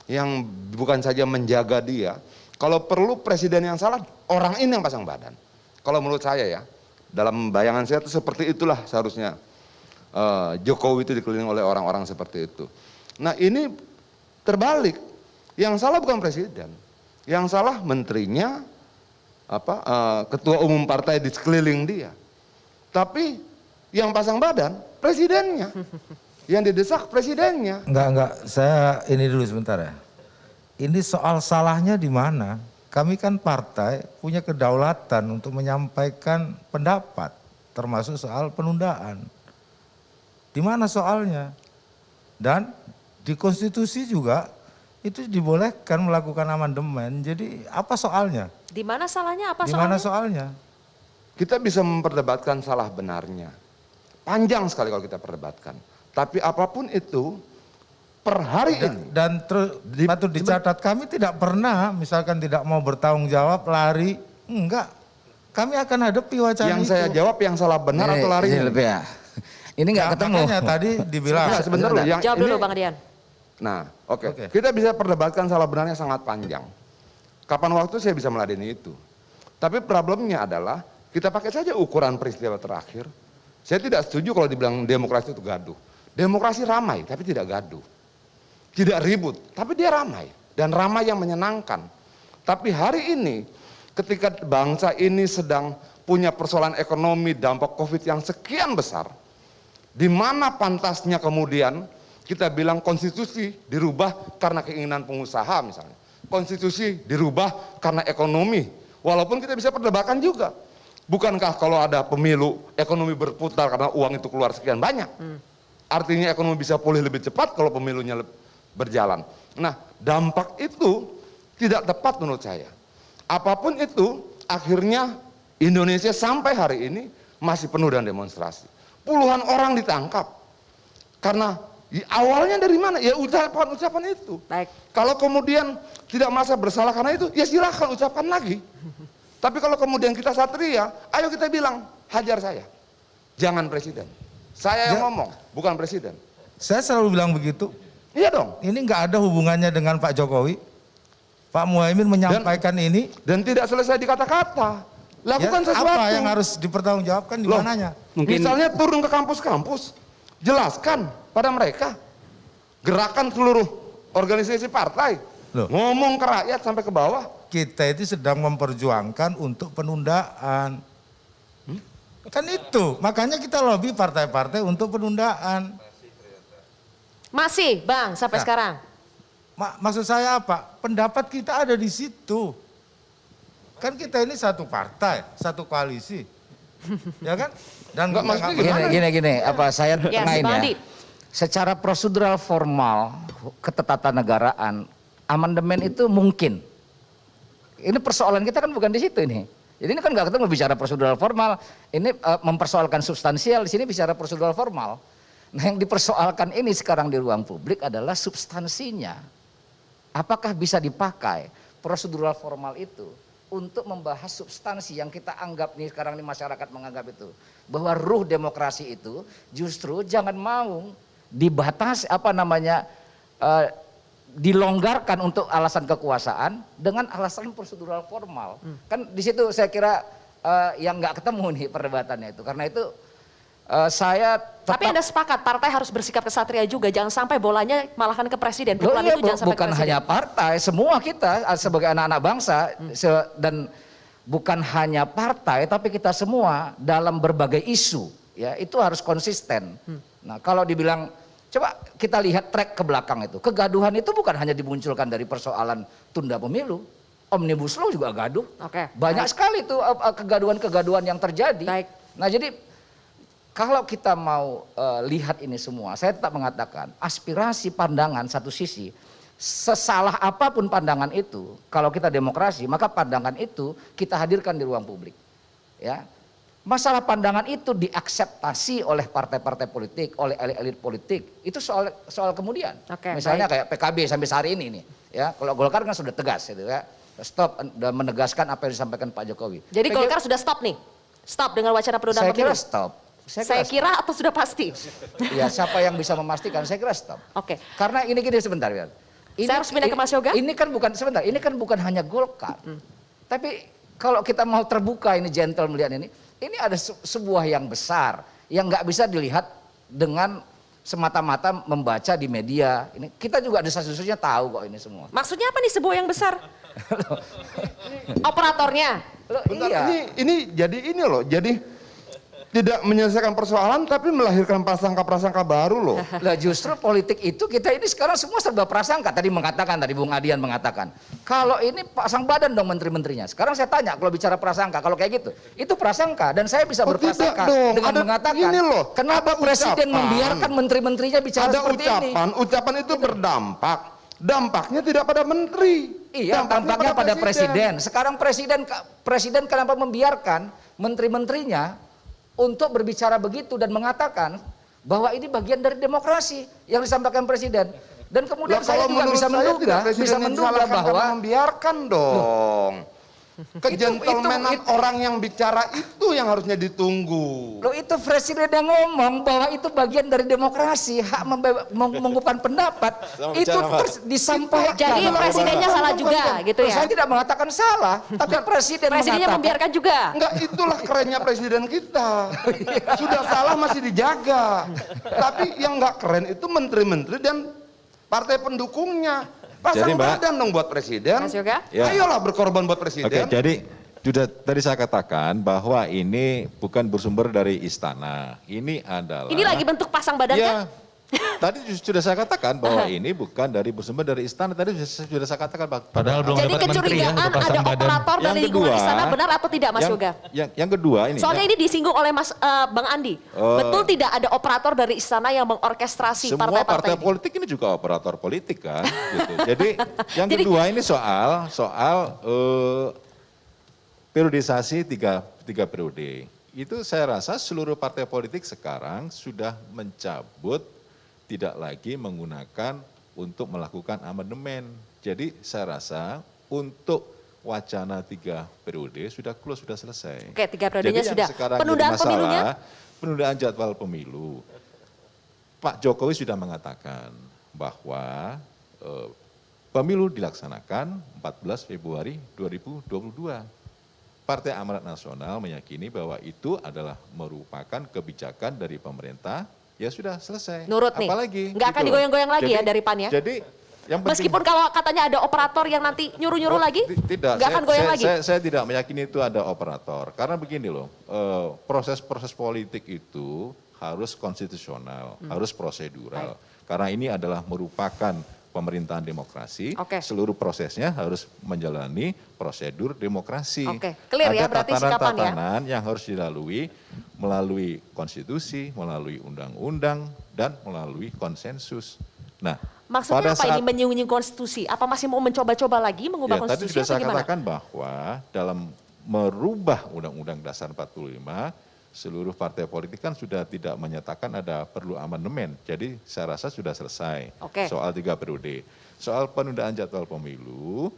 yang bukan saja menjaga dia, kalau perlu Presiden yang salah, orang ini yang pasang badan. Kalau menurut saya ya, dalam bayangan saya itu seperti itulah seharusnya Jokowi itu dikelilingi oleh orang-orang seperti itu. Nah ini terbalik, yang salah bukan Presiden, yang salah menterinya, ketua umum partai di sekeliling dia. Tapi yang pasang badan Presidennya, yang didesak Presidennya.
Enggak, saya ini dulu sebentar ya. Ini soal salahnya di mana? Kami kan partai punya kedaulatan untuk menyampaikan pendapat, termasuk soal penundaan. Di mana soalnya? Dan di konstitusi juga itu dibolehkan melakukan amandemen. Jadi apa soalnya?
Di mana salahnya? Apa
di
soalnya?
mana soalnya?
kita bisa memperdebatkan salah benarnya. Panjang sekali kalau kita perdebatkan. Tapi apapun itu, per hari ini.
Dan patut dicatat, kami tidak pernah misalkan tidak mau bertanggung jawab, lari. Enggak. Kami akan hadapi wacana
Yang
itu.
saya jawab yang salah benar atau lari?
Ini nggak ketemu.
Makanya tadi dibilang.
Nah, sebentar loh.
Jawab dulu Bang Adian.
Nah, oke. Kita bisa perdebatkan salah benarnya sangat panjang. Kapan waktu saya bisa meladeni itu. Tapi problemnya adalah, kita pakai saja ukuran peristiwa terakhir. Saya tidak setuju kalau dibilang demokrasi itu gaduh. Demokrasi ramai, tapi tidak gaduh. Tidak ribut, tapi dia ramai. Dan ramai yang menyenangkan. Tapi hari ini, ketika bangsa ini sedang punya persoalan ekonomi, dampak COVID yang sekian besar, di mana pantasnya kemudian kita bilang konstitusi dirubah karena keinginan pengusaha misalnya. Konstitusi dirubah karena ekonomi. Walaupun kita bisa perdebatkan juga. Bukankah kalau ada pemilu, ekonomi berputar karena uang itu keluar sekian banyak? Artinya ekonomi bisa pulih lebih cepat kalau pemilunya berjalan. Nah, dampak itu tidak tepat menurut saya. Apapun itu, akhirnya Indonesia sampai hari ini masih penuh dengan demonstrasi. Puluhan orang ditangkap. Karena awalnya dari mana? Ya ucapan-ucapan itu.
Baik.
Kalau kemudian tidak merasa bersalah karena itu, ya silahkan ucapkan lagi. Tapi kalau kemudian kita satria, ayo kita bilang, hajar saya. Jangan presiden. Saya yang ngomong, bukan presiden.
Saya selalu bilang begitu.
Iya dong.
Ini nggak ada hubungannya dengan Pak Jokowi. Pak Muhaimin menyampaikan ini.
Dan tidak selesai di kata-kata. Lakukan sesuatu.
Apa yang harus dipertanggungjawabkan di mananya?
Misalnya turun ke kampus-kampus, jelaskan pada mereka. Gerakan seluruh organisasi partai. Ngomong ke rakyat sampai ke bawah.
Kita itu sedang memperjuangkan untuk penundaan. Kan itu, makanya kita lobby partai-partai untuk penundaan.
Masih Bang, sampai sekarang.
Maksud saya apa? Pendapat kita ada di situ. Kan kita ini satu partai, satu koalisi. Ya kan? Dan
gini, apa saya tengahin ya. Secara prosedural formal, ketatanegaraan, amandemen itu mungkin. Ini persoalan kita kan bukan di situ ini. Jadi ini kan nggak ketemu bicara prosedural formal, ini mempersoalkan substansial, di sini bicara prosedural formal. Nah yang dipersoalkan ini sekarang di ruang publik adalah substansinya. Apakah bisa dipakai prosedural formal itu untuk membahas substansi yang kita anggap nih sekarang ini masyarakat menganggap itu. Bahwa ruh demokrasi itu justru jangan mau dibatasi dilonggarkan untuk alasan kekuasaan dengan alasan prosedural formal. Kan di situ saya kira yang nggak ketemu nih perdebatannya itu. Karena itu saya tetap...
Tapi Anda sepakat partai harus bersikap kesatria juga, jangan sampai bolanya malahan ke presiden. Itu jangan sampai
bukan hanya partai, semua kita sebagai anak-anak bangsa dan bukan hanya partai, tapi kita semua dalam berbagai isu, ya itu harus konsisten. Nah kalau dibilang coba kita lihat track ke belakang itu, kegaduhan itu bukan hanya dimunculkan dari persoalan tunda pemilu, omnibus law juga gaduh. Banyak sekali tuh kegaduhan-kegaduhan yang terjadi. Nah jadi kalau kita mau lihat ini semua, saya tetap mengatakan aspirasi pandangan satu sisi, sesalah apapun pandangan itu, kalau kita demokrasi, maka pandangan itu kita hadirkan di ruang publik. Ya, masalah pandangan itu diakseptasi oleh partai-partai politik, oleh elit-elit politik, itu soal kemudian. Misalnya kayak PKB sampai hari ini nih, ya kalau Golkar kan sudah tegas, gitu ya, stop dan menegaskan apa yang disampaikan Pak Jokowi.
Jadi Golkar sudah stop nih, stop dengan wacana penundaan pemilu.
Saya kira stop.
Saya kira atau sudah pasti?
Ya siapa yang bisa memastikan, saya kira stop. Karena ini gini sebentar ya.
Saya harus pindah ke Mas Yoga?
Ini kan bukan sebentar, ini kan bukan hanya Golkar. Tapi kalau kita mau terbuka ini gentle melihat ini ada sebuah yang besar yang nggak bisa dilihat dengan semata-mata membaca di media. Ini kita juga desas-desusnya tahu kok ini semua.
Maksudnya apa nih sebuah yang besar? Operatornya.
Bentar, ini jadi tidak menyelesaikan persoalan tapi melahirkan prasangka-prasangka baru loh.
Lah justru politik itu kita ini sekarang semua serba prasangka. Tadi Bung Adian mengatakan, kalau ini pasang badan dong menteri-menterinya. Sekarang saya tanya, kalau bicara prasangka, kalau kayak gitu, itu prasangka dan saya bisa berprasangka dengan mengatakan, kenapa presiden membiarkan menteri-menterinya bicara seperti ini?
Ucapan itu berdampak. Dampaknya tidak pada menteri.
Iya, dampaknya pada presiden. Sekarang presiden kenapa membiarkan menteri-menterinya untuk berbicara begitu dan mengatakan bahwa ini bagian dari demokrasi yang disampaikan Presiden. Dan kemudian saya juga bisa menduga bahwa
membiarkan dong. Kegentlemanan orang yang bicara itu yang harusnya ditunggu.
Loh, itu Presiden yang ngomong bahwa itu bagian dari demokrasi, hak mengungkapkan pendapat. Itu disampaikan.
Jadi presidennya salah juga gitu ya?
Saya tidak mengatakan salah, tapi
presidennya membiarkan juga.
Enggak, itulah kerennya presiden kita. Sudah salah masih dijaga. Tapi yang enggak keren itu menteri-menteri dan partai pendukungnya. Pasang badan dong buat presiden.
Mas Yoga?
Ya.
Ayolah berkorban buat presiden.
Oke, jadi sudah tadi saya katakan bahwa ini bukan bersumber dari istana. Ini adalah...
Ini lagi bentuk pasang badan
ya,
kan?
tadi sudah saya katakan bahwa ini bukan dari bersumber dari istana. Tadi sudah saya katakan.
Padahal belum
Jadi
dapat menteri ya,
kecurigaan ada operator dari lingkungan istana, benar atau tidak Mas Yoga?
Yang kedua ini.
Soalnya ini disinggung oleh Bang Andi. Betul tidak ada operator dari istana yang mengorkestrasi
semua
partai-partai
partai politik ini juga operator politik kan. Gitu. Jadi yang kedua ini soal periodisasi tiga periode. Itu saya rasa seluruh partai politik sekarang sudah mencabut, tidak lagi menggunakan untuk melakukan amandemen. Jadi saya rasa untuk wacana 3 periode sudah close, sudah selesai.
Oke, 3 periodenya
jadi
sudah.
Penundaan pemilunya? Penundaan jadwal pemilu. Pak Jokowi sudah mengatakan bahwa pemilu dilaksanakan 14 Februari 2022. Partai Amanat Nasional meyakini bahwa itu adalah merupakan kebijakan dari pemerintah. Ya sudah selesai.
Nurut nih.
Apalagi?
Nggak akan digoyang-goyang lagi ya dari PAN ya?
Jadi yang penting,
meskipun kalau katanya ada operator yang nanti nyuruh-nyuruh lagi,
tidak.
Nggak akan goyang lagi?
Saya tidak meyakini itu ada operator. Karena begini loh, proses-proses politik itu harus konstitusional, harus prosedural. Karena ini adalah merupakan pemerintahan demokrasi, seluruh prosesnya harus menjalani prosedur demokrasi.
Clear ya,
ada
berarti sikapan ya?
tatanan yang harus dilalui melalui konstitusi, melalui undang-undang, dan melalui konsensus. Nah,
maksudnya apa ini menyinggung konstitusi? Apa masih mau mencoba-coba lagi mengubah konstitusi?
Tadi sudah saya katakan bahwa dalam merubah Undang-Undang Dasar 45, seluruh partai politik kan sudah tidak menyatakan ada perlu amandemen. Jadi saya rasa sudah selesai soal 3 periode. Soal penundaan jadwal pemilu,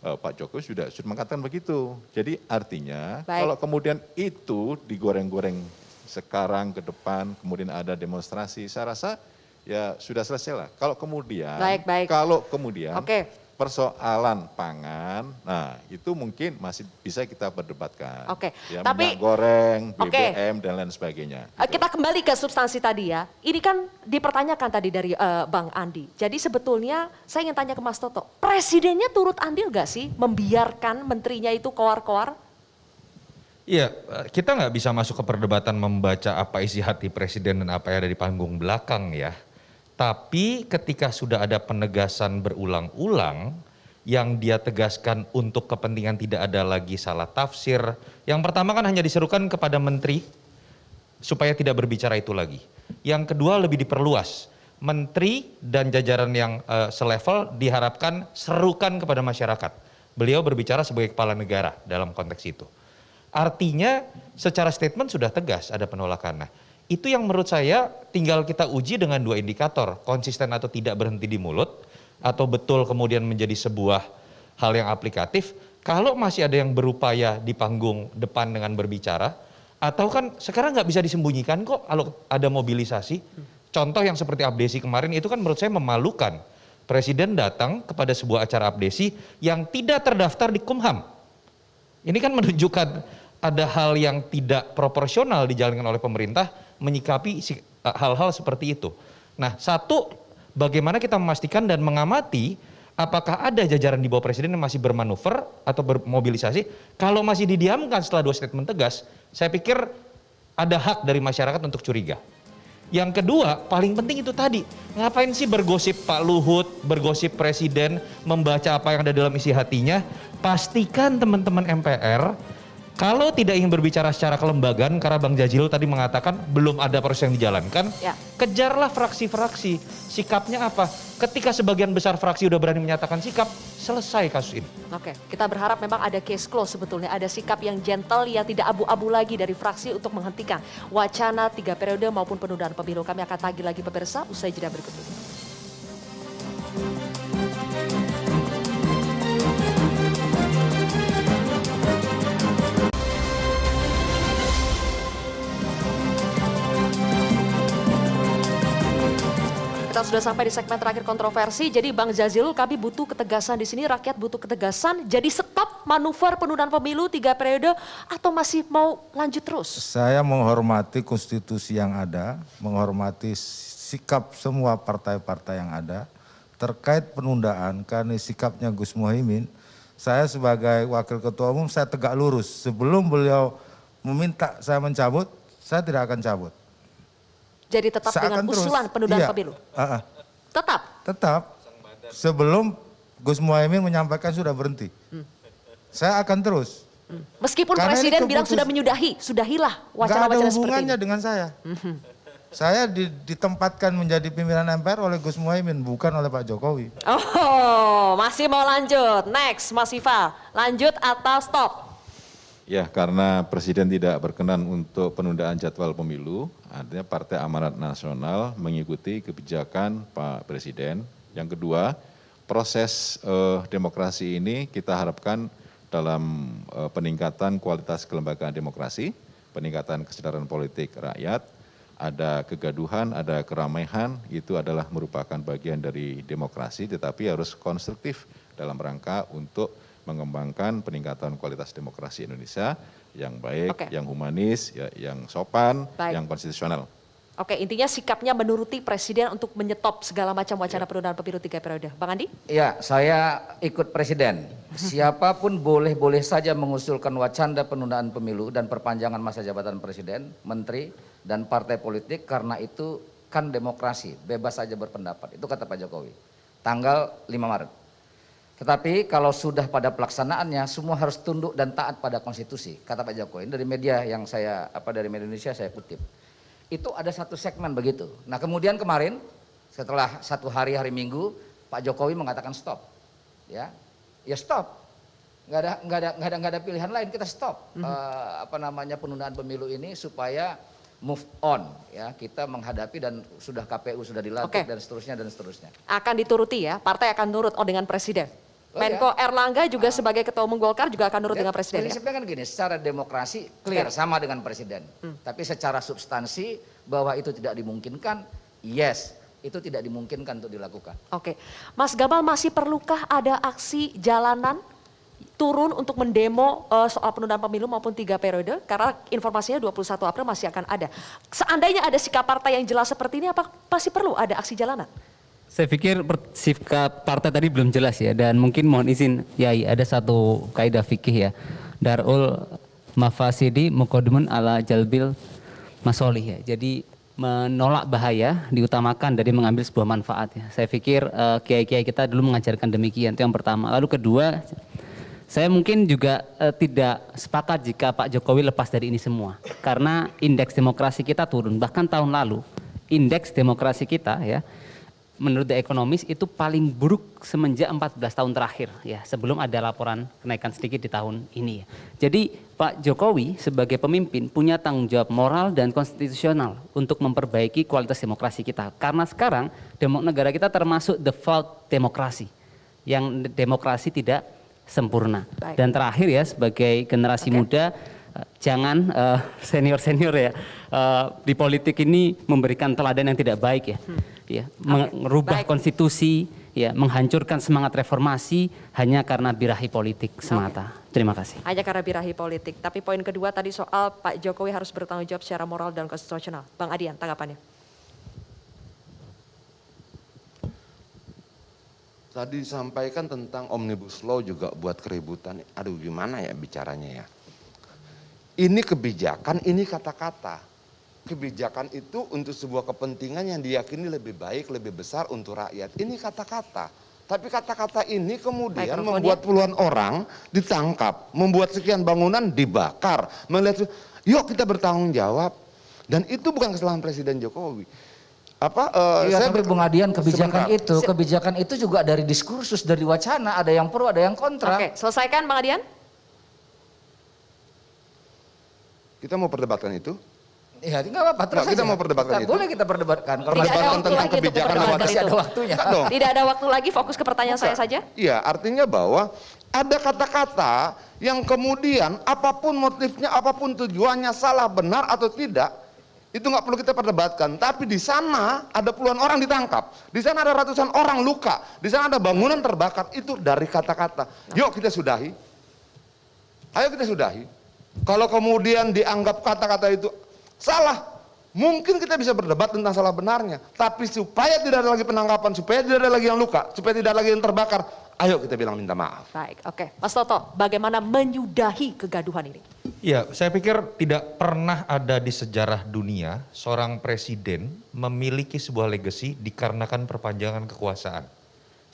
Pak Jokowi sudah mengatakan begitu. Jadi artinya kalau kemudian itu digoreng-goreng sekarang ke depan, kemudian ada demonstrasi, saya rasa ya sudah selesai lah. Kalau kemudian, persoalan pangan, nah itu mungkin masih bisa kita perdebatkan. Ya, minyak goreng, BBM dan lain sebagainya.
Kita kembali ke substansi tadi ya. Ini kan dipertanyakan tadi dari Bang Andi. Jadi sebetulnya saya ingin tanya ke Mas Toto, presidennya turut andil gak sih membiarkan menterinya itu koar-koar?
Iya, kita nggak bisa masuk ke perdebatan membaca apa isi hati presiden dan apa yang ada di panggung belakang ya. Tapi ketika sudah ada penegasan berulang-ulang yang dia tegaskan untuk kepentingan tidak ada lagi salah tafsir. Yang pertama kan hanya diserukan kepada menteri supaya tidak berbicara itu lagi. Yang kedua lebih diperluas. Menteri dan jajaran yang selevel diharapkan serukan kepada masyarakat. Beliau berbicara sebagai kepala negara dalam konteks itu. Artinya secara statement sudah tegas ada penolakan. Nah, itu yang menurut saya tinggal kita uji dengan 2 indikator, konsisten atau tidak berhenti di mulut, atau betul kemudian menjadi sebuah hal yang aplikatif. Kalau masih ada yang berupaya di panggung depan dengan berbicara, atau kan sekarang nggak bisa disembunyikan kok kalau ada mobilisasi. Contoh yang seperti abdesi kemarin itu kan menurut saya memalukan. Presiden datang kepada sebuah acara abdesi yang tidak terdaftar di Kumham. Ini kan menunjukkan ada hal yang tidak proporsional dijalankan oleh pemerintah menyikapi hal-hal seperti itu. Nah, satu, bagaimana kita memastikan dan mengamati apakah ada jajaran di bawah presiden yang masih bermanuver atau bermobilisasi. Kalau masih didiamkan setelah 2 statement tegas, saya pikir ada hak dari masyarakat untuk curiga. Yang kedua, paling penting itu tadi, ngapain sih bergosip Pak Luhut, bergosip presiden, membaca apa yang ada dalam isi hatinya. Pastikan teman-teman MPR, kalau tidak ingin berbicara secara kelembagaan, karena Bang Jazilul tadi mengatakan belum ada proses yang dijalankan, kejarlah fraksi-fraksi. Sikapnya apa? Ketika sebagian besar fraksi udah berani menyatakan sikap, selesai kasus ini.
Oke, kita berharap memang ada case close sebetulnya, ada sikap yang gentle yang tidak abu-abu lagi dari fraksi untuk menghentikan wacana 3 periode maupun penundaan pemilu. Kami akan tagih lagi pemirsa usai jeda berikut ini. Kita sudah sampai di segmen terakhir kontroversi. Jadi Bang Jazilul, kami butuh ketegasan di sini. Rakyat butuh ketegasan. Jadi stop manuver penundaan pemilu 3 periode atau masih mau lanjut terus?
Saya menghormati konstitusi yang ada, menghormati sikap semua partai-partai yang ada terkait penundaan. Karena sikapnya Gus Muhaimin, saya sebagai wakil ketua umum saya tegak lurus. Sebelum beliau meminta saya mencabut, saya tidak akan cabut.
Jadi tetap dengan usulan penundaan pemilu? Tetap?
Tetap. Sebelum Gus Muhaimin menyampaikan sudah berhenti. Saya akan terus.
Meskipun karena Presiden bilang sudah menyudahi, sudahilah wacana-wacana seperti ini. Gak ada
hubungannya dengan saya. Saya ditempatkan menjadi pimpinan MPR oleh Gus Muhaimin, bukan oleh Pak Jokowi.
Oh, masih mau lanjut. Next, Mas Viva. Lanjut atau stop?
Ya, karena Presiden tidak berkenan untuk penundaan jadwal pemilu, artinya Partai Amanat Nasional mengikuti kebijakan Pak Presiden. Yang kedua, proses demokrasi ini kita harapkan dalam peningkatan kualitas kelembagaan demokrasi, peningkatan kesadaran politik rakyat, ada kegaduhan, ada keramaian, itu adalah merupakan bagian dari demokrasi, tetapi harus konstruktif dalam rangka untuk mengembangkan peningkatan kualitas demokrasi Indonesia yang baik, yang humanis, yang sopan, yang konstitusional.
Oke, intinya sikapnya menuruti Presiden untuk menyetop segala macam wacana penundaan pemilu 3 periode. Bang Andi?
Ya, saya ikut Presiden. Siapapun boleh-boleh saja mengusulkan wacana penundaan pemilu dan perpanjangan masa jabatan Presiden, Menteri, dan partai politik karena itu kan demokrasi, bebas saja berpendapat. Itu kata Pak Jokowi. Tanggal 5 Maret. Tetapi kalau sudah pada pelaksanaannya semua harus tunduk dan taat pada konstitusi, kata Pak Jokowi. Dari media yang saya dari media Indonesia saya kutip. Itu ada satu segmen begitu. Nah, kemudian kemarin setelah 1 hari Minggu Pak Jokowi mengatakan stop. Ya stop. Nggak ada pilihan lain, kita stop penundaan pemilu ini supaya move on, ya, kita menghadapi dan sudah KPU sudah dilantik dan seterusnya.
Akan dituruti ya, partai akan nurut dengan Presiden. Menko Erlangga juga sebagai ketua umum Golkar juga akan nurut dengan Presiden.
Prinsipnya kan gini, secara demokrasi clear sama dengan Presiden. Tapi secara substansi bahwa itu tidak dimungkinkan, yes, itu tidak dimungkinkan untuk dilakukan.
Oke, Mas Gamal, masih perlukah ada aksi jalanan turun untuk mendemo soal penundaan pemilu maupun 3 periode? Karena informasinya 21 April masih akan ada. Seandainya ada sikap partai yang jelas seperti ini, apa masih perlu ada aksi jalanan?
Saya pikir sikap partai tadi belum jelas ya, dan mungkin mohon izin Yai, ada satu kaidah fikih ya, darul mafasidi muqaddamun ala jalbil masolih ya. Jadi menolak bahaya diutamakan dari mengambil sebuah manfaat ya. Saya pikir kiai-kiai kita dulu mengajarkan demikian, itu yang pertama. Lalu kedua, saya mungkin juga tidak sepakat jika Pak Jokowi lepas dari ini semua, karena indeks demokrasi kita turun. Bahkan tahun lalu indeks demokrasi kita ya, menurut The Economist itu paling buruk semenjak 14 tahun terakhir ya, sebelum ada laporan kenaikan sedikit di tahun ini ya. Jadi Pak Jokowi sebagai pemimpin punya tanggung jawab moral dan konstitusional untuk memperbaiki kualitas demokrasi kita, karena sekarang negara kita termasuk default demokrasi, yang demokrasi tidak sempurna. Baik. Dan terakhir ya, sebagai generasi muda, jangan senior-senior ya di politik ini memberikan teladan yang tidak baik ya. Merubah konstitusi, ya, menghancurkan semangat reformasi hanya karena birahi politik semata. Terima kasih.
Hanya karena birahi politik. Tapi poin kedua tadi soal Pak Jokowi harus bertanggung jawab secara moral dan konstitusional. Bang Adian, tanggapannya?
Tadi disampaikan tentang Omnibus Law juga buat keributan. Aduh, gimana ya bicaranya ya. Ini kebijakan, ini kata-kata. Kebijakan itu untuk sebuah kepentingan yang diyakini lebih baik, lebih besar untuk rakyat. Ini kata-kata. Tapi kata-kata ini kemudian membuat puluhan orang ditangkap. Membuat sekian bangunan dibakar. Melihat, yuk kita bertanggung jawab. Dan itu bukan kesalahan Presiden Jokowi.
Iya, tapi Bung Adian,
sebentar.
kebijakan itu juga dari diskursus, dari wacana, ada yang pro, ada yang kontra.
Oke, selesaikan Bang Adian.
Kita mau perdebatkan itu?
Iya, nggak apa-apa. Terus
kita
aja.
mau perdebatkan itu.
Boleh kita perdebatkan. Kalau
Tidak ada
Perdebatkan
waktu
tentang
lagi untuk
kebijakan
perdebatkan
masih
itu.
ada waktunya.
Enggak dong.
Tidak ada waktu lagi, fokus ke pertanyaan saya saja.
Iya, artinya bahwa ada kata-kata yang kemudian apapun motifnya, apapun tujuannya, salah, benar atau tidak, itu nggak perlu kita perdebatkan. Tapi di sana ada puluhan orang ditangkap, di sana ada ratusan orang luka, di sana ada bangunan terbakar. Itu dari kata-kata. Yuk kita sudahi. Ayo kita sudahi. Kalau kemudian dianggap kata-kata itu salah, mungkin kita bisa berdebat tentang salah benarnya. Tapi supaya tidak ada lagi penangkapan, supaya tidak ada lagi yang luka, supaya tidak ada lagi yang terbakar, ayo kita bilang minta maaf.
Baik, oke. Mas Toto, bagaimana menyudahi kegaduhan ini?
Ya, saya pikir tidak pernah ada di sejarah dunia seorang presiden memiliki sebuah legacy dikarenakan perpanjangan kekuasaan.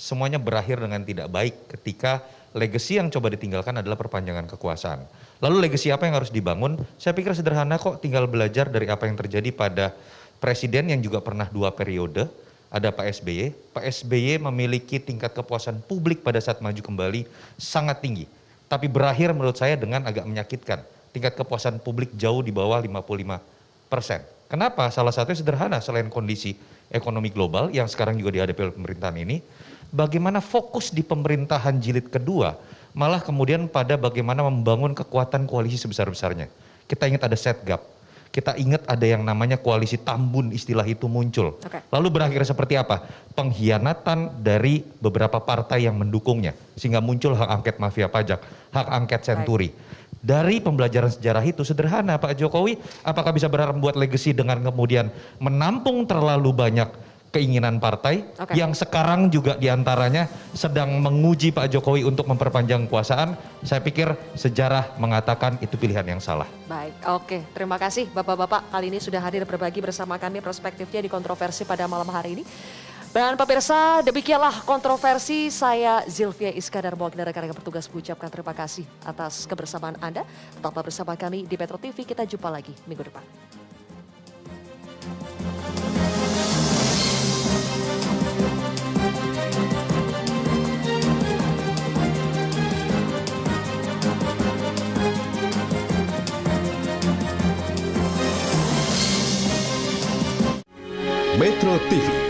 Semuanya berakhir dengan tidak baik ketika legacy yang coba ditinggalkan adalah perpanjangan kekuasaan. Lalu legacy apa yang harus dibangun? Saya pikir sederhana kok, tinggal belajar dari apa yang terjadi pada presiden yang juga pernah 2 periode. Ada Pak SBY. Pak SBY memiliki tingkat kepuasan publik pada saat maju kembali sangat tinggi. Tapi berakhir menurut saya dengan agak menyakitkan. Tingkat kepuasan publik jauh di bawah 55%. Kenapa? Salah satunya sederhana, selain kondisi ekonomi global yang sekarang juga dihadapi oleh pemerintahan ini, bagaimana fokus di pemerintahan jilid kedua, malah kemudian pada bagaimana membangun kekuatan koalisi sebesar-besarnya. Kita ingat ada setgap, kita ingat ada yang namanya koalisi Tambun, istilah itu muncul. Lalu berakhir seperti apa? Pengkhianatan dari beberapa partai yang mendukungnya, sehingga muncul hak angket mafia pajak, hak angket senturi. Dari pembelajaran sejarah itu sederhana, Pak Jokowi apakah bisa berharap membuat legacy dengan kemudian menampung terlalu banyak keinginan partai yang sekarang juga diantaranya sedang menguji Pak Jokowi untuk memperpanjang kekuasaan? Saya pikir sejarah mengatakan itu pilihan yang salah.
Baik, oke. Terima kasih Bapak-Bapak kali ini sudah hadir berbagi bersama kami perspektifnya di kontroversi pada malam hari ini. Dan pemirsa, demikianlah kontroversi. Saya Zilvia Iskandar mewakili rekan-rekan bertugas mengucapkan terima kasih atas kebersamaan Anda. Tetaplah bersama kami di Metro TV, kita jumpa lagi minggu depan.
Metro TV